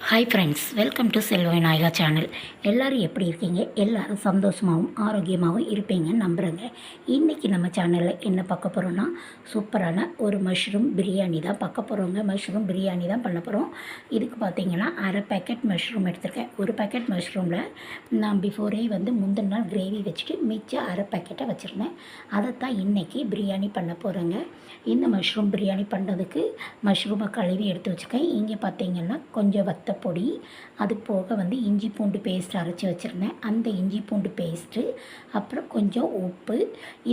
Hi friends, welcome to செல்வ Vinayaka channel. எல்லோரும் எப்படி இருக்கீங்க? எல்லோரும் சந்தோஷமாகவும் ஆரோக்கியமாகவும் இருப்பீங்கன்னு நம்புகிறேங்க. இன்றைக்கி நம்ம சேனலில் என்ன பார்க்க போகிறோன்னா, சூப்பரான ஒரு மஷ்ரூம் பிரியாணி தான் பார்க்க போகிறோங்க. மஷ்ரூம் பிரியாணி தான் பண்ண போகிறோம். இதுக்கு பார்த்திங்கன்னா அரை பேக்கெட் மஷ்ரூம் எடுத்திருக்கேன். ஒரு பேக்கெட் மஷ்ரூமில் நான் பிஃபோரே முந்தின நாள் கிரேவி வச்சுட்டு மிச்சம் அரை பேக்கெட்டை வச்சுருந்தேன். அதைத்தான் இன்றைக்கி பிரியாணி பண்ண போகிறேங்க. இந்த மஷ்ரூம் பிரியாணி பண்ணுறதுக்கு மஷ்ரூமை கழுவி எடுத்து வச்சுருக்கேன். இங்கே பார்த்திங்கன்னா கொஞ்சம் பொடி, அது போக இஞ்சி பூண்டு பேஸ்ட் அரைச்சி வச்சுருந்தேன். அந்த இஞ்சி பூண்டு பேஸ்ட்டு, அப்புறம் கொஞ்சம் உப்பு,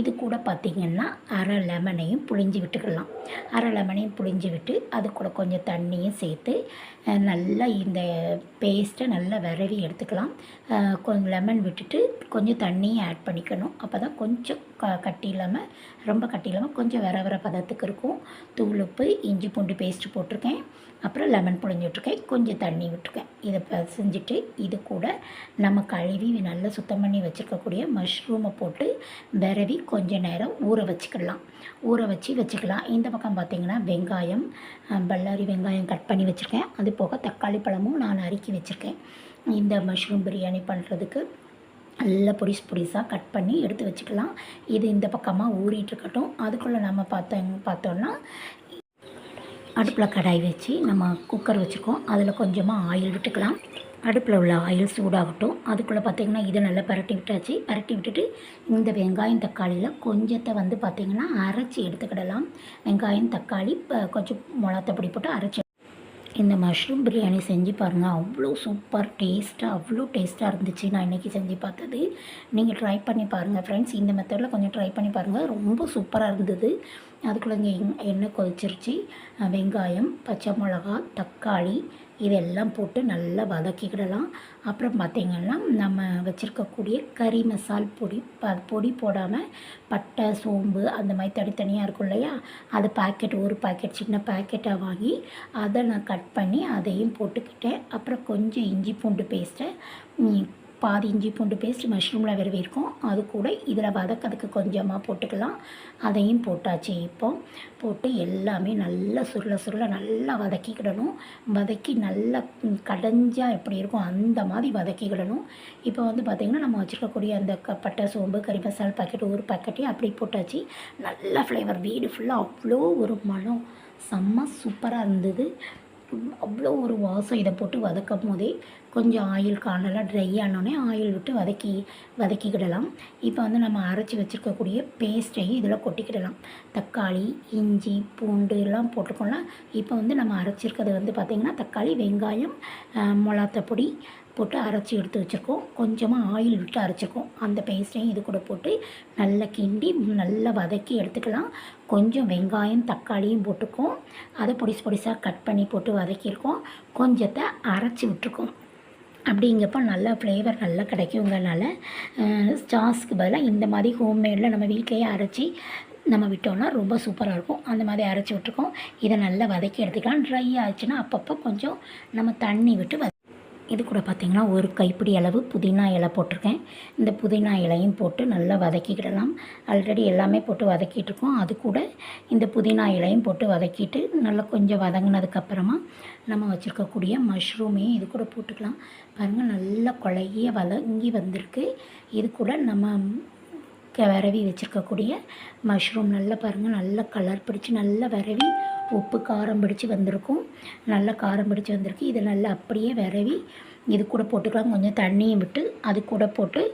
இது கூட பார்த்திங்கன்னா அரை லெமனையும் புழிஞ்சு விட்டுக்கலாம். அரை லெமனையும் புழிஞ்சு விட்டு அது கூட கொஞ்சம் தண்ணியும் சேர்த்து நல்லா இந்த பேஸ்ட்டை நல்லா விரவி எடுத்துக்கலாம். கொஞ்சம் லெமன் விட்டுட்டு கொஞ்சம் தண்ணியும் ஆட் பண்ணிக்கணும். அப்போ தான் கொஞ்சம் கட்டி இல்லாமல், ரொம்ப கட்டி இல்லாமல் கொஞ்சம் வர பதத்துக்கு இருக்கும். தூள் உப்பு, இஞ்சி பூண்டு பேஸ்ட்டு போட்டிருக்கேன், அப்புறம் லெமன் புழிஞ்சு விட்ருக்கேன், கொஞ்சம் தண்ணி விட்டுருக்கேன். இதை செஞ்சுட்டு இது கூட நம்ம கழுவி நல்லா சுத்தம் பண்ணி வச்சுருக்கக்கூடிய மஷ்ரூமை போட்டு விரவி கொஞ்சம் நேரம் ஊற வச்சுக்கலாம். இந்த பக்கம் பார்த்திங்கன்னா வெங்காயம், பல்லாரி வெங்காயம் கட் பண்ணி வச்சுருக்கேன். அது போக தக்காளி பழமும் நான் நறுக்கி வச்சுருக்கேன். இந்த மஷ்ரூம் பிரியாணி பண்ணுறதுக்கு நல்லா பொடிசாக கட் பண்ணி எடுத்து வச்சுக்கலாம். இது இந்த பக்கமாக ஊறிட்டுருக்கட்டும். அதுக்குள்ளே நம்ம பார்த்தோன்னா அடுப்பில் கடாய் வச்சு நம்ம குக்கர் வச்சுருக்கோம். அதில் கொஞ்சமாக ஆயில் விட்டுக்கலாம். அடுப்பில் உள்ள ஆயில் சூடாகட்டும். அதுக்குள்ளே பார்த்திங்கன்னா இதை நல்லா பரட்டி விட்டுட்டு இந்த வெங்காயம் தக்காளியில் கொஞ்சத்தை பார்த்திங்கன்னா அரைச்சி எடுத்துக்கிடலாம். வெங்காயம் தக்காளி கொஞ்சம் மிளகாத்தூள் போட்டு அரைச்சி இந்த மஷ்ரூம் பிரியாணி செஞ்சு பாருங்கள். அவ்வளோ சூப்பர் டேஸ்ட்டாக, அவ்வளோ டேஸ்ட்டாக இருந்துச்சு. நான் இன்றைக்கி செஞ்சு பார்த்தது. நீங்கள் ட்ரை பண்ணி பாருங்கள் ஃப்ரெண்ட்ஸ். இந்த மெத்தடில் கொஞ்சம் ட்ரை பண்ணி பாருங்கள். ரொம்ப சூப்பராக இருந்தது. அதுக்குள்ளே இங்கே எண்ணெய் கொதிச்சிருச்சு. வெங்காயம், பச்சை மிளகா, தக்காளி இதெல்லாம் போட்டு நல்லா வதக்கிக்கிடலாம். அப்புறம் பார்த்திங்கன்னா நம்ம வச்சுருக்கக்கூடிய கறி மசால் பொடி போடாமல் பட்டை, சோம்பு அந்த மாதிரி தனித்தனியாக இருக்கும் இல்லையா, அது ஒரு பாக்கெட் சின்ன பேக்கெட்டாக வாங்கி அதை நான் கட் பண்ணி அதையும் போட்டுக்கிட்டேன். அப்புறம் கொஞ்சம் இஞ்சி பூண்டு பேஸ்ட்டை, பாதி இஞ்சி பூண்டு பேஸ்ட் மஷ்ரூமில் விரவிருக்கும், அது கூட இதில் வதக்கிறதுக்கு கொஞ்சமாக போட்டுக்கலாம். அதையும் போட்டாச்சு. இப்போ போட்டு எல்லாமே நல்லா சுருள நல்லா வதக்கிக்கிடணும். வதக்கி நல்லா கடைஞ்சால் எப்படி இருக்கும் அந்த மாதிரி வதக்கிக்கிடணும். இப்போ பார்த்திங்கன்னா நம்ம வச்சுருக்கக்கூடிய அந்த பட்டை, சோம்பு, கறி மசாலா பாக்கெட் ஒரு பாக்கெட்டையும் அப்படி போட்டாச்சு. நல்ல ஃப்ளேவர், வீடு ஃபுல்லாக அவ்வளோ ஒரு மனம், செம்ம சூப்பராக இருந்தது. அவ்வளோ ஒரு வாசம். இதை போட்டு வதக்கும் போதே கொஞ்சம் ஆயில் காணலாம் ட்ரை ஆனோடனே ஆயில் விட்டு வதக்கிக்கிடலாம். இப்போ நம்ம அரைச்சி வச்சுருக்கக்கூடிய பேஸ்ட்டையும் இதில் கொட்டிக்கிடலாம். தக்காளி, இஞ்சி பூண்டு எல்லாம் போட்டுக்கலாம். இப்போ நம்ம அரைச்சிருக்கிறது பார்த்திங்கன்னா தக்காளி, வெங்காயம், மிளகாத்தூள் பொடி போட்டு அரைச்சி எடுத்து வச்சுருக்கோம். கொஞ்சமாக ஆயில் விட்டு அரைச்சிருக்கோம். அந்த பேஸ்ட்டையும் இது கூட போட்டு நல்லா கிண்டி நல்லா வதக்கி எடுத்துக்கலாம். கொஞ்சம் வெங்காயம் தக்காளியும் போட்டுக்கோம். அதை பொடிசாக கட் பண்ணி போட்டு வதக்கியிருக்கோம். கொஞ்சத்தை அரைச்சி விட்டுருக்கோம். அப்படிங்கப்போ நல்லா ஃப்ளேவர் நல்லா கிடைக்குங்கிறனால சாஸ்க்கு பதிலாக இந்த மாதிரி ஹோம்மேடில் நம்ம வீட்டிலையே அரைச்சி நம்ம விட்டோம்னா ரொம்ப சூப்பராக இருக்கும். அந்த மாதிரி அரைச்சி விட்டுருக்கோம். இதை நல்லா வதக்கி எடுத்துக்கலாம். ட்ரை ஆச்சுன்னா அப்பப்போ கொஞ்சம் நம்ம தண்ணி விட்டு இது கூட பார்த்திங்கன்னா ஒரு கைப்பிடி அளவு புதினா இலை போட்டிருக்கேன். இந்த புதினா இலையும் போட்டு நல்லா வதக்கிக்கிடலாம். ஆல்ரெடி எல்லாமே போட்டு வதக்கிட்டுருக்கோம். அது கூட இந்த புதினா இலையும் போட்டு வதக்கிட்டு நல்லா கொஞ்சம் வதங்கினதுக்கப்புறமா நம்ம வச்சுருக்கக்கூடிய மஷ்ரூமையும் இது கூட போட்டுக்கலாம். பாருங்கள் நல்லா குழைய வதங்கி வந்திருக்கு. இது கூட நம்ம விரவி வச்சுருக்கக்கூடிய மஷ்ரூம் நல்லா பாருங்கள் நல்லா கலர் பிடிச்சி நல்லா விரவி உப்பு காரம் பிடிச்சி வந்திருக்கும். நல்லா காரம் பிடிச்சி வந்திருக்கு. இதை நல்லா அப்படியே விரவி இது கூட போட்டுக்கலாம். கொஞ்சம் தண்ணியும் விட்டு அது கூட போட்டு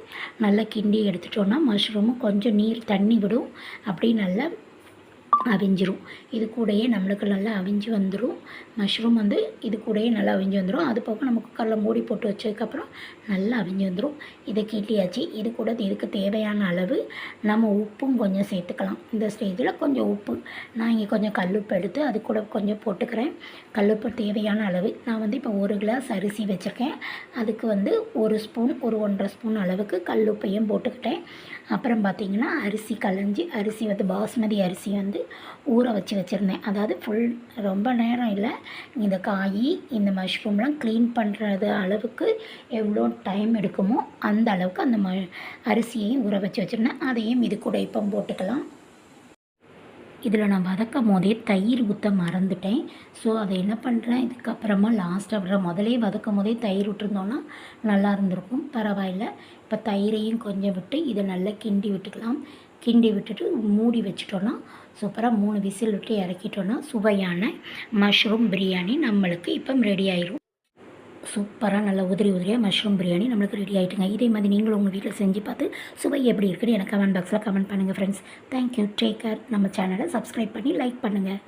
நல்லா கிண்டி எடுத்துட்டோன்னா மஷ்ரூமும் கொஞ்சம் தண்ணி விடும், அப்படியே நல்லா அவிஞ்சிரும். இது கூடயே நம்மளுக்கு நல்லா அவிஞ்சு வந்துடும். மஷ்ரூம் இது கூடயே நல்லா அவிஞ்சு வந்துடும். அது போக நம்ம குக்கரில் மூடி போட்டு வச்சதுக்கப்புறம் நல்லா அவிஞ்சு வந்துடும். இதை கிண்டியாச்சு. இது கூட இதுக்கு தேவையான அளவு நம்ம உப்பும் கொஞ்சம் சேர்த்துக்கலாம். இந்த ஸ்டேஜில் கொஞ்சம் உப்பு, நான் இங்கே கொஞ்சம் கல்லுப்பு எடுத்து அது கூட கொஞ்சம் போட்டுக்கிறேன். கல்லுப்பு தேவையான அளவு. நான் இப்போ 1 கிளாஸ் அரிசி வச்சுருக்கேன். அதுக்கு 1 ஸ்பூன், 1.5 ஸ்பூன் அளவுக்கு கல்லுப்பையும் போட்டுக்கிட்டேன். அப்புறம் பார்த்திங்கன்னா அரிசி களைஞ்சி, அரிசி பாஸ்மதி அரிசி ஊற வச்சுருந்தேன். அதாவது ரொம்ப நேரம் இல்லை. இந்த காய், இந்த மஷ்ரூம்லாம் க்ளீன் பண்ணுறது அளவுக்கு எவ்வளோ டைம் எடுக்குமோ அந்த அளவுக்கு அந்த அரிசியையும் ஊற வச்சுருந்தேன். அதையும் இது கூட இப்போ போட்டுக்கலாம். இதில் நான் வதக்கும் போதே தயிர் ஊற்ற மறந்துட்டேன். ஸோ அதை என்ன பண்ணுறேன், இதுக்கப்புறமா லாஸ்ட்டாக விடுறேன். முதலே வதக்கும் போதே தயிர் விட்டுருந்தோன்னா நல்லா இருந்திருக்கும். பரவாயில்ல. இப்போ தயிரையும் கொஞ்சம் விட்டு இதை நல்லா கிண்டி விட்டுக்கலாம். கிண்டி விட்டுட்டு மூடி வச்சிட்டோன்னா சூப்பராக 3 விசில் விட்டு இறக்கிட்டோன்னா சுவையான மஷ்ரூம் பிரியாணி நம்மளுக்கு இப்போ ரெடி ஆயிரும். சூப்பராக நல்லா உதிரியாக மஷ்ரூம் பிரியாணி நம்மளுக்கு ரெடி ஆகிட்டுங்க. இதே மாதிரி நீங்களும் உங்கள் வீட்டில் செஞ்சு பார்த்து சுவை எப்படி இருக்குன்னு எனக்கு கமெண்ட் பாக்ஸில் கமெண்ட் பண்ணுங்கள் ஃப்ரெண்ட்ஸ். தேங்க்யூ. Take care. நம்ம சேனலை சப்ஸ்கிரைப் பண்ணி லைக் பண்ணுங்கள்.